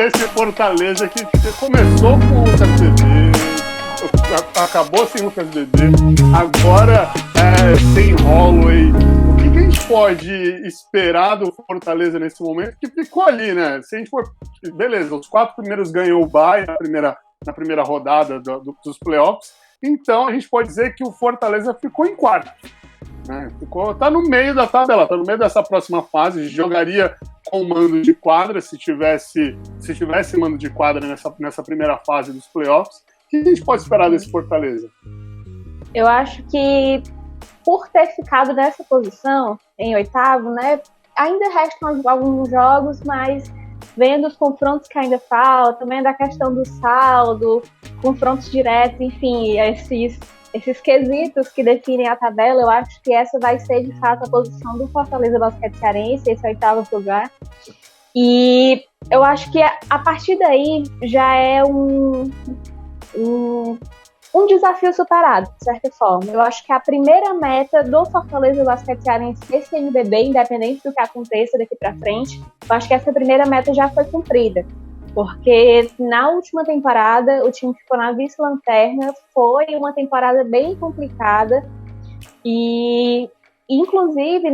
esse Fortaleza que começou com o Lucas Bebê, acabou sem o Lucas Bebê, agora tem Holloway. O que a gente pode esperar do Fortaleza nesse momento? Que ficou ali, né? Se a gente for... Beleza, os 4 primeiros ganhou o Bahia na primeira rodada dos playoffs, então a gente pode dizer que o Fortaleza ficou em quarto. Né? Tá no meio da tabela, tá no meio dessa próxima fase, jogaria com mando de quadra se tivesse mando de quadra nessa primeira fase dos playoffs. O que a gente pode esperar desse Fortaleza? Eu acho que por ter ficado nessa posição, em oitavo, né, ainda restam alguns jogos, mas vendo os confrontos que ainda faltam, vendo a questão do saldo, confrontos diretos, enfim, esses quesitos que definem a tabela, eu acho que essa vai ser, de fato, a posição do Fortaleza Basquete Cearense, esse 8º lugar. E eu acho que a partir daí já é um desafio superado, de certa forma. Eu acho que a primeira meta do Fortaleza Basquete Cearense esse NBB, independente do que aconteça daqui para frente, eu acho que essa primeira meta já foi cumprida. Porque na última temporada o time ficou na vice-lanterna, foi uma temporada bem complicada e, inclusive,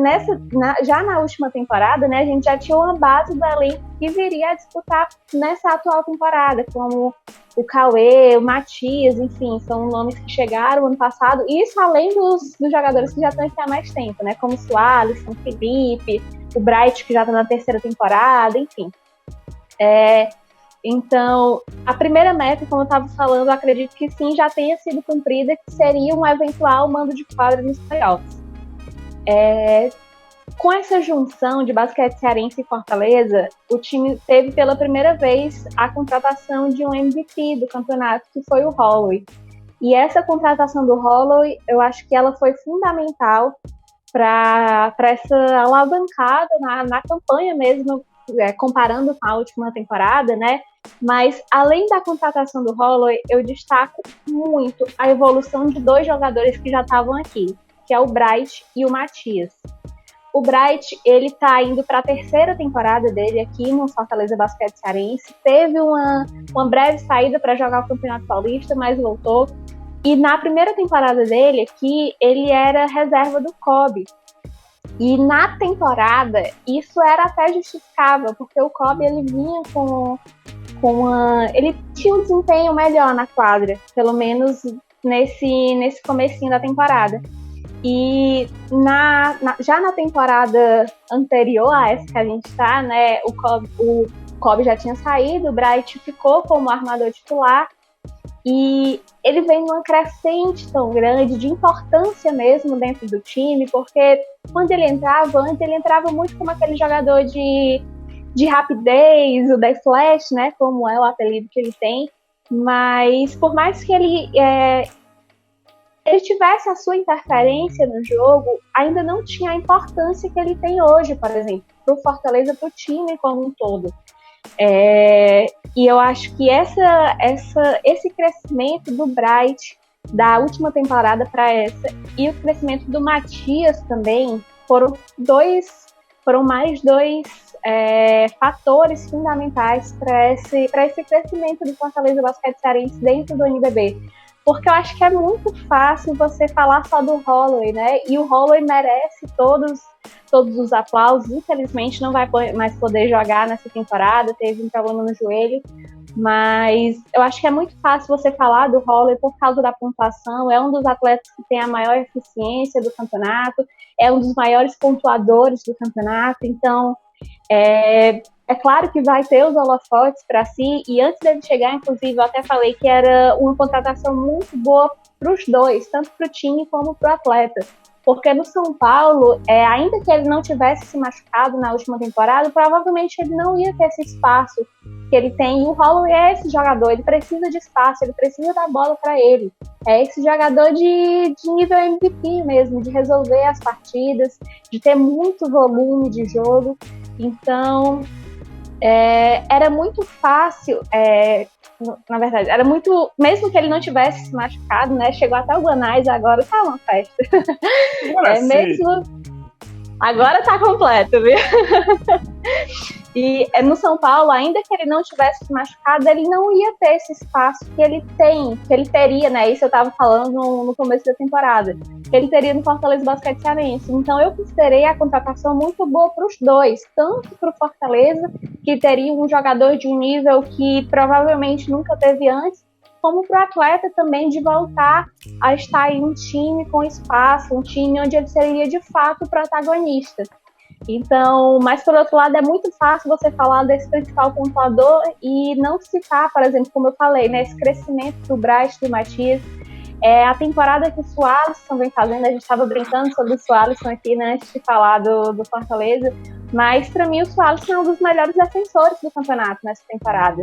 já na última temporada, né, a gente já tinha uma base do elenco que viria a disputar nessa atual temporada, como o Cauê, o Matias, enfim, são nomes que chegaram ano passado, isso além dos jogadores que já estão aqui há mais tempo, né, como o Soares, o Felipe, o Bright, que já está na 3ª temporada, enfim. Então, a primeira meta, como eu estava falando, eu acredito que sim, já tenha sido cumprida, que seria um eventual mando de quadra nos playoffs. Com essa junção de basquete cearense e Fortaleza, o time teve pela primeira vez a contratação de um MVP do campeonato, que foi o Holloway. E essa contratação do Holloway, eu acho que ela foi fundamental para essa alavancada na campanha mesmo, comparando com a última temporada, né? Mas, além da contratação do Holloway, eu destaco muito a evolução de 2 jogadores que já estavam aqui, que é o Bright e o Matias. O Bright, ele tá indo para a 3ª temporada dele aqui no Fortaleza Basquete Cearense, teve uma breve saída para jogar o Campeonato Paulista, mas voltou. E na primeira temporada dele aqui, ele era reserva do Kobe. E na temporada, isso era até justificável, porque o Kobe, ele vinha ele tinha um desempenho melhor na quadra, pelo menos nesse comecinho da temporada. E já na temporada anterior a essa que a gente está, né, o Kobe já tinha saído, o Bright ficou como armador titular, e ele vem numa crescente tão grande, de importância mesmo dentro do time, porque quando ele entrava muito como aquele jogador de rapidez, o The Flash, né, como é o apelido que ele tem, mas por mais que ele tivesse a sua interferência no jogo, ainda não tinha a importância que ele tem hoje, por exemplo, para o Fortaleza, para o time como um todo. E eu acho que esse crescimento do Bright da última temporada para essa e o crescimento do Matias também foram mais 2 fatores fundamentais para esse crescimento do Fortaleza Basquete Cearense dentro do NBB. Porque eu acho que é muito fácil você falar só do Holloway, né? E o Holloway merece todos os aplausos. Infelizmente não vai mais poder jogar nessa temporada, teve um problema no joelho. Mas eu acho que é muito fácil você falar do Holloway por causa da pontuação. É um dos atletas que tem a maior eficiência do campeonato, é um dos maiores pontuadores do campeonato. Então, é claro que vai ter os holofotes para si, e antes dele chegar, inclusive, eu até falei que era uma contratação muito boa para os dois, tanto para o time como para o atleta. Porque no São Paulo, ainda que ele não tivesse se machucado na última temporada, provavelmente ele não ia ter esse espaço que ele tem. E o Holloway é esse jogador, ele precisa de espaço, ele precisa da bola para ele. É esse jogador de nível MVP mesmo, de resolver as partidas, de ter muito volume de jogo. Então, era muito fácil, na verdade, era muito, mesmo que ele não tivesse se machucado, né, chegou até o Guanais, agora tá uma festa. Agora sim. Agora tá completo, viu? E no São Paulo, ainda que ele não tivesse se machucado, ele não ia ter esse espaço que ele tem, que ele teria, né? Isso eu estava falando no começo da temporada, que ele teria no Fortaleza Basquete Cearense. Então eu considerei a contratação muito boa para os dois, tanto para o Fortaleza, que teria um jogador de um nível que provavelmente nunca teve antes, como para o atleta também de voltar a estar em um time com espaço, um time onde ele seria de fato o protagonista. Então, mas por outro lado é muito fácil você falar desse principal pontuador e não citar, por exemplo, como eu falei, né, esse crescimento do Braz e do Matias, a temporada que o Sualisson vem fazendo, a gente estava brincando sobre o Sualisson aqui, né, antes de falar do Fortaleza, mas para mim o Sualisson é um dos melhores defensores do campeonato nessa temporada.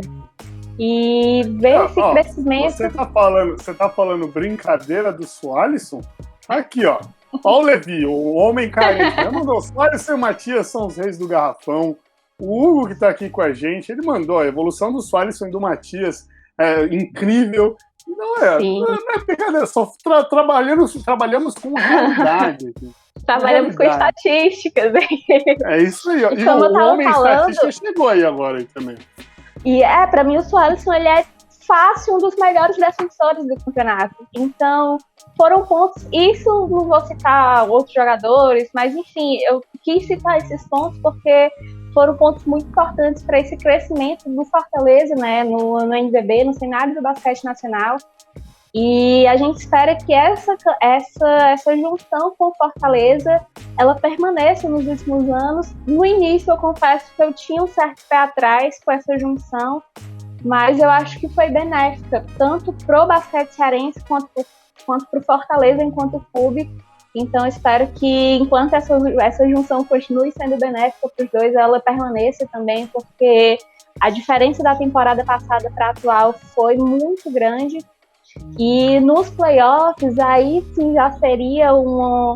E ver esse crescimento... Você tá falando brincadeira do Sualisson? Aqui, ó. Olha o Levi, o homem carente. O Sualisson e o Matias são os reis do garrafão. O Hugo, que tá aqui com a gente, ele mandou a evolução do Sualisson e do Matias. É incrível. Não é brincadeira, só trabalhamos com realidade. Trabalhamos com estatísticas. É isso aí. E como o homem estatística chegou aí agora aí também. E pra mim o Sualisson, ele é fácil um dos melhores defensores do campeonato. Então, foram pontos, isso não vou citar outros jogadores, mas enfim, eu quis citar esses pontos porque foram pontos muito importantes para esse crescimento do Fortaleza, né, no NBB, no cenário do basquete nacional. E a gente espera que essa junção com o Fortaleza, ela permaneça nos últimos anos. No início, eu confesso que eu tinha um certo pé atrás com essa junção, mas eu acho que foi benéfica, tanto pro basquete cearense quanto pro Fortaleza enquanto clube. Então espero que enquanto essa junção continue sendo benéfica para os dois, ela permaneça também, porque a diferença da temporada passada para a atual foi muito grande. E nos playoffs, aí sim já seria um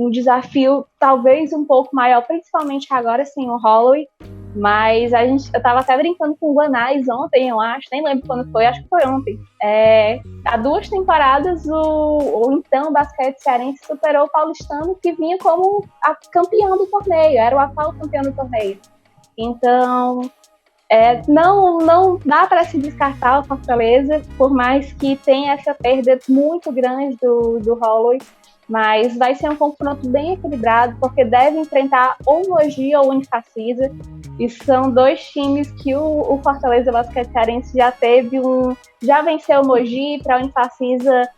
desafio talvez um pouco maior, principalmente agora sem o Holloway. Mas eu tava até brincando com o Guanais ontem, eu acho, nem lembro quando foi, acho que foi ontem. Há 2 temporadas, o então basquete cearense superou o paulistano, que vinha como campeão do torneio, era o atual campeão do torneio. Então, não dá para se descartar o Fortaleza, por mais que tenha essa perda muito grande do Holloway. Mas vai ser um confronto bem equilibrado, porque deve enfrentar ou o Mogi ou o Unifacisa. E são 2 times que o Fortaleza Basquete Cearense já venceu o Mogi, para o Unifacisa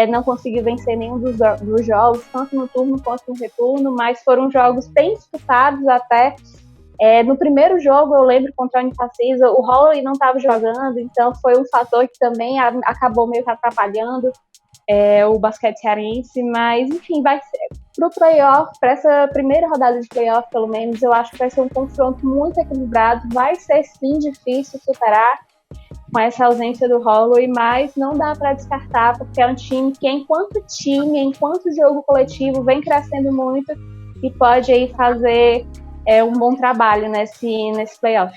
não conseguiu vencer nenhum dos jogos, tanto no turno quanto no retorno, mas foram jogos bem disputados até. No primeiro jogo, eu lembro, contra o Unifacisa, o Holloway não estava jogando, então foi um fator que também acabou meio que atrapalhando o basquete cearense, mas enfim, vai ser pro playoff, para essa primeira rodada de playoff, pelo menos, eu acho que vai ser um confronto muito equilibrado, vai ser sim difícil superar com essa ausência do Holloway, mas não dá para descartar, porque é um time que enquanto jogo coletivo, vem crescendo muito e pode aí fazer um bom trabalho nesse playoff.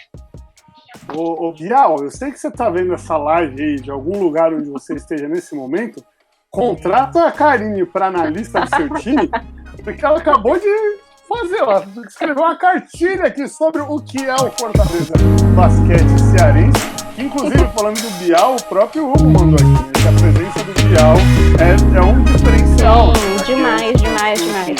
Ô Bial, eu sei que você tá vendo essa live aí de algum lugar onde você esteja nesse momento. Contrata a Karine para analista do seu time, porque ela acabou de escrever uma cartilha aqui sobre o que é o Fortaleza Basquete Cearense, que inclusive, falando do Bial, o próprio Hugo mandou aqui, né, que a presença do Bial é um diferencial. Sim, demais.